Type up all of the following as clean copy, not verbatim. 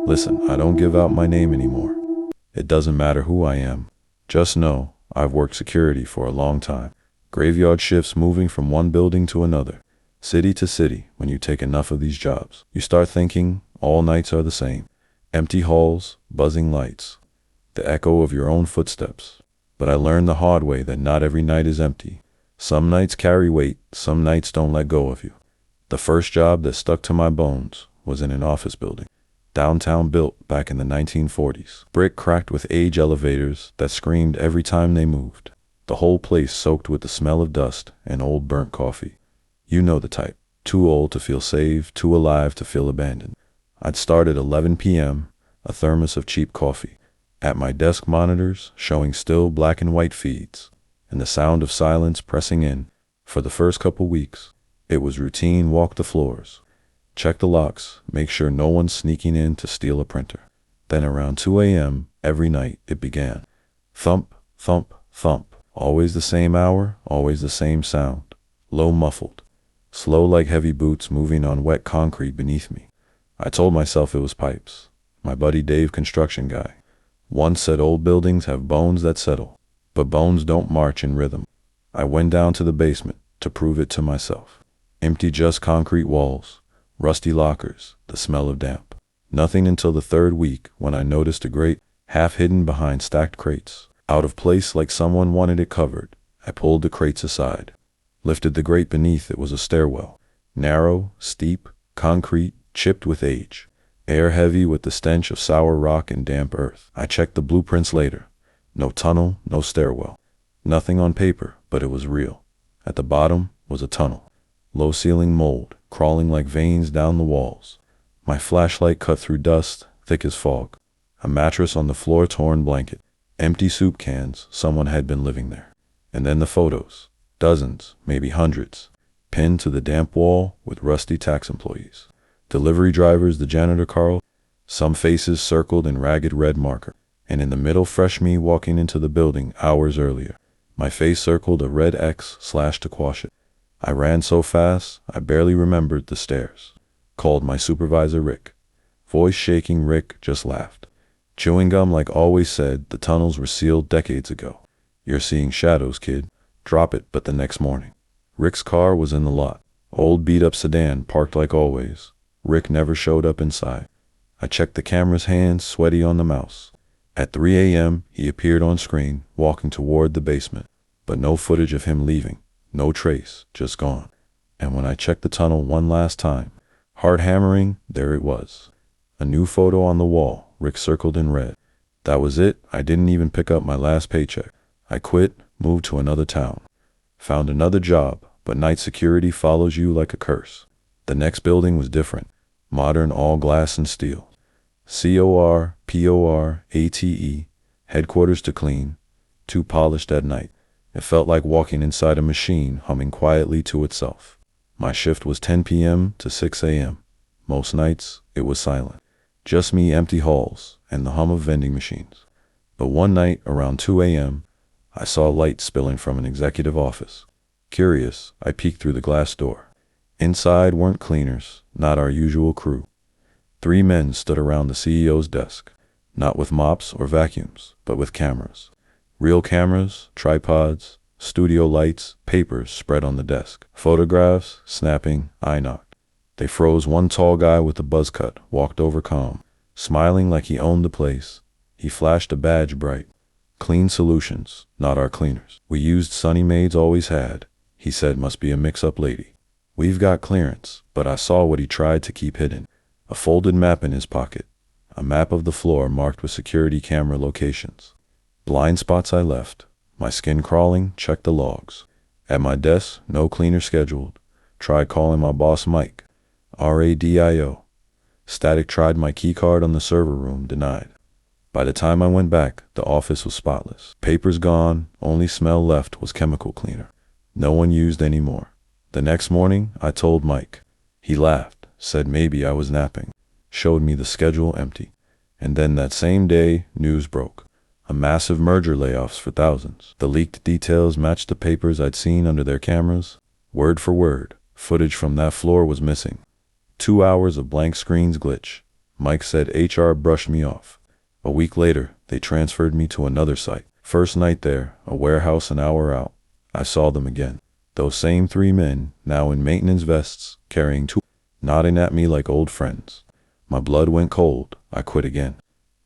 Listen, I don't give out my name anymore. It doesn't matter who I am. Just know, I've worked security for a long time. Graveyard shifts moving from one building to another, city to city. When you take enough of these jobs, you start thinking all nights are the same. Empty halls, buzzing lights, the echo of your own footsteps. But I learned the hard way that not every night is empty. Some nights carry weight, some nights don't let go of you. The first job that stuck to my bones was in an office building, downtown, built back in the 1940s. Brick cracked with age, elevators that screamed every time they moved. The whole place soaked with the smell of dust and old burnt coffee. You know the type. Too old to feel safe, too alive to feel abandoned. I'd start at 11 p.m., a thermos of cheap coffee. At my desk, monitors showing still black and white feeds, and the sound of silence pressing in. For the first couple weeks, it was routine. Walk the floors, check the locks, make sure no one's sneaking in to steal a printer. Then around 2 a.m. every night it began. Thump, thump, thump. Always the same hour, always the same sound. Low, muffled, slow, like heavy boots moving on wet concrete beneath me. I told myself it was pipes. My buddy Dave, construction guy, once said old buildings have bones that settle, but bones don't march in rhythm. I went down to the basement to prove it to myself. Empty, just concrete walls, rusty lockers, the smell of damp. Nothing until the third week, when I noticed a grate, half hidden behind stacked crates. Out of place, like someone wanted it covered. I pulled the crates aside, lifted the grate beneath. It was a stairwell. Narrow, steep, concrete, chipped with age. Air heavy with the stench of sour rock and damp earth. I checked the blueprints later. No tunnel, no stairwell. Nothing on paper, but it was real. At the bottom was a tunnel. Low ceiling mold, crawling like veins down the walls. My flashlight cut through dust, thick as fog. A mattress on the floor, torn blanket. Empty soup cans. Someone had been living there. And then the photos. Dozens, maybe hundreds. Pinned to the damp wall with rusty tax employees. Delivery drivers, the janitor Carl, some faces circled in ragged red marker, and in the middle fresh me walking into the building hours earlier. My face circled a red X / to quash it. I ran so fast, I barely remembered the stairs. Called my supervisor Rick. Voice shaking, Rick just laughed. Chewing gum, like always, said the tunnels were sealed decades ago. You're seeing shadows, kid. Drop it. But the next morning, Rick's car was in the lot. Old beat-up sedan, parked like always. Rick never showed up inside. I checked the camera's hands, sweaty on the mouse. At 3 a.m., he appeared on screen, walking toward the basement. But no footage of him leaving. No trace, just gone. And when I checked the tunnel one last time, hard hammering, there it was. A new photo on the wall, Rick circled in red. That was it. I didn't even pick up my last paycheck. I quit, moved to another town. Found another job, but night security follows you like a curse. The next building was different. Modern, all glass and steel. CORPORATE, headquarters to clean, too polished at night. It felt like walking inside a machine humming quietly to itself. My shift was 10 p.m. to 6 a.m. Most nights, it was silent. Just me, empty halls, and the hum of vending machines. But one night, around 2 a.m., I saw light spilling from an executive office. Curious, I peeked through the glass door. Inside weren't cleaners, not our usual crew. 3 men stood around the CEO's desk, not with mops or vacuums, but with cameras. Real cameras, tripods, studio lights, papers spread on the desk. Photographs, snapping. I knocked. They froze. One tall guy with a buzz cut walked over calm, smiling like he owned the place. He flashed a badge bright. Clean Solutions, not our cleaners. We used Sunny Maids, always had. He said, must be a mix-up lady. We've got clearance, but I saw what he tried to keep hidden. A folded map in his pocket. A map of the floor marked with security camera locations. Blind spots I left. My skin crawling, checked the logs. At my desk, no cleaner scheduled. Tried calling my boss Mike. RADIO. Static. Tried my keycard on the server room, denied. By the time I went back, the office was spotless. Papers gone, only smell left was chemical cleaner. No one used anymore. The next morning, I told Mike. He laughed, said maybe I was napping. Showed me the schedule empty. And then that same day, news broke. A massive merger, layoffs for thousands. The leaked details matched the papers I'd seen under their cameras. Word for word, footage from that floor was missing. 2 hours of blank screens glitch. Mike said HR brushed me off. A week later, they transferred me to another site. First night there, a warehouse an hour out. I saw them again. Those same 3 men, now in maintenance vests, carrying tools, nodding at me like old friends. My blood went cold. I quit again.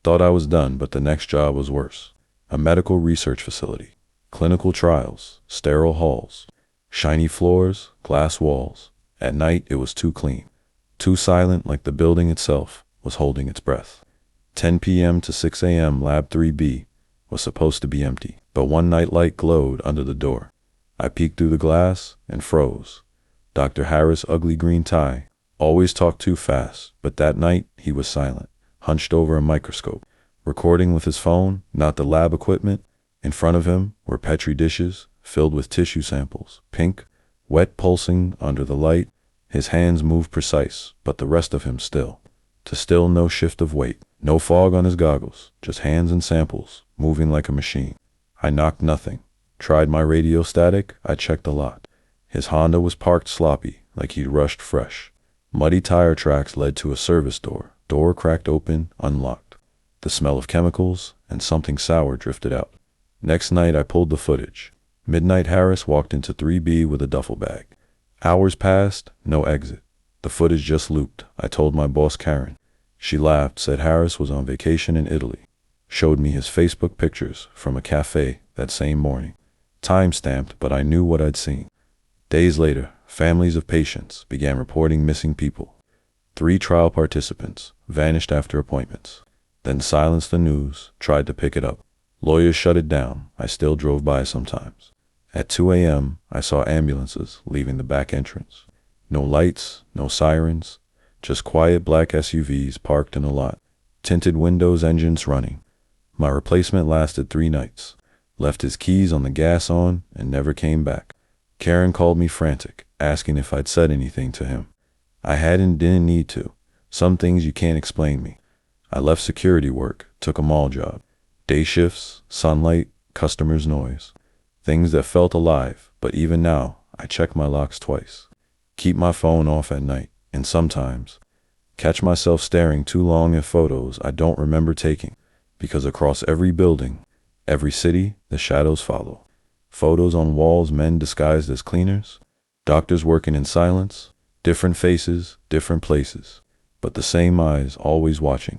Thought I was done, but the next job was worse. A medical research facility. Clinical trials, sterile halls, shiny floors, glass walls. At night, it was too clean. Too silent, like the building itself was holding its breath. 10 p.m. to 6 a.m. Lab 3B was supposed to be empty, but one night light glowed under the door. I peeked through the glass and froze. Dr. Harris' ugly green tie always talked too fast, but that night he was silent, hunched over a microscope, recording with his phone, not the lab equipment. In front of him were Petri dishes filled with tissue samples, pink, wet, pulsing under the light. His hands moved precise, but the rest of him still. To still, no shift of weight, no fog on his goggles, just hands and samples, moving like a machine. I knocked nothing. Tried my radio static, I checked a lot. His Honda was parked sloppy, like he'd rushed fresh. Muddy tire tracks led to a service door. Door cracked open, unlocked. The smell of chemicals and something sour drifted out. Next night I pulled the footage. Midnight Harris walked into 3B with a duffel bag. Hours passed, no exit. The footage just looped. I told my boss Karen. She laughed, said Harris was on vacation in Italy. Showed me his Facebook pictures from a cafe that same morning. Time-stamped, but I knew what I'd seen. Days later, families of patients began reporting missing people. 3 trial participants vanished after appointments. Then silenced the news, tried to pick it up. Lawyers shut it down. I still drove by sometimes. At 2 a.m., I saw ambulances leaving the back entrance. No lights, no sirens, just quiet black SUVs parked in a lot. Tinted windows, engines running. My replacement lasted 3 nights. Left his keys on the gas on and never came back. Karen called me frantic, asking if I'd said anything to him. I hadn't, didn't need to. Some things you can't explain me. I left security work, took a mall job. Day shifts, sunlight, customers' noise. Things that felt alive, but even now, I check my locks twice. Keep my phone off at night, and sometimes catch myself staring too long at photos I don't remember taking, because across every building, every city, the shadows follow. Photos on walls, men disguised as cleaners, doctors working in silence, different faces, different places, but the same eyes always watching.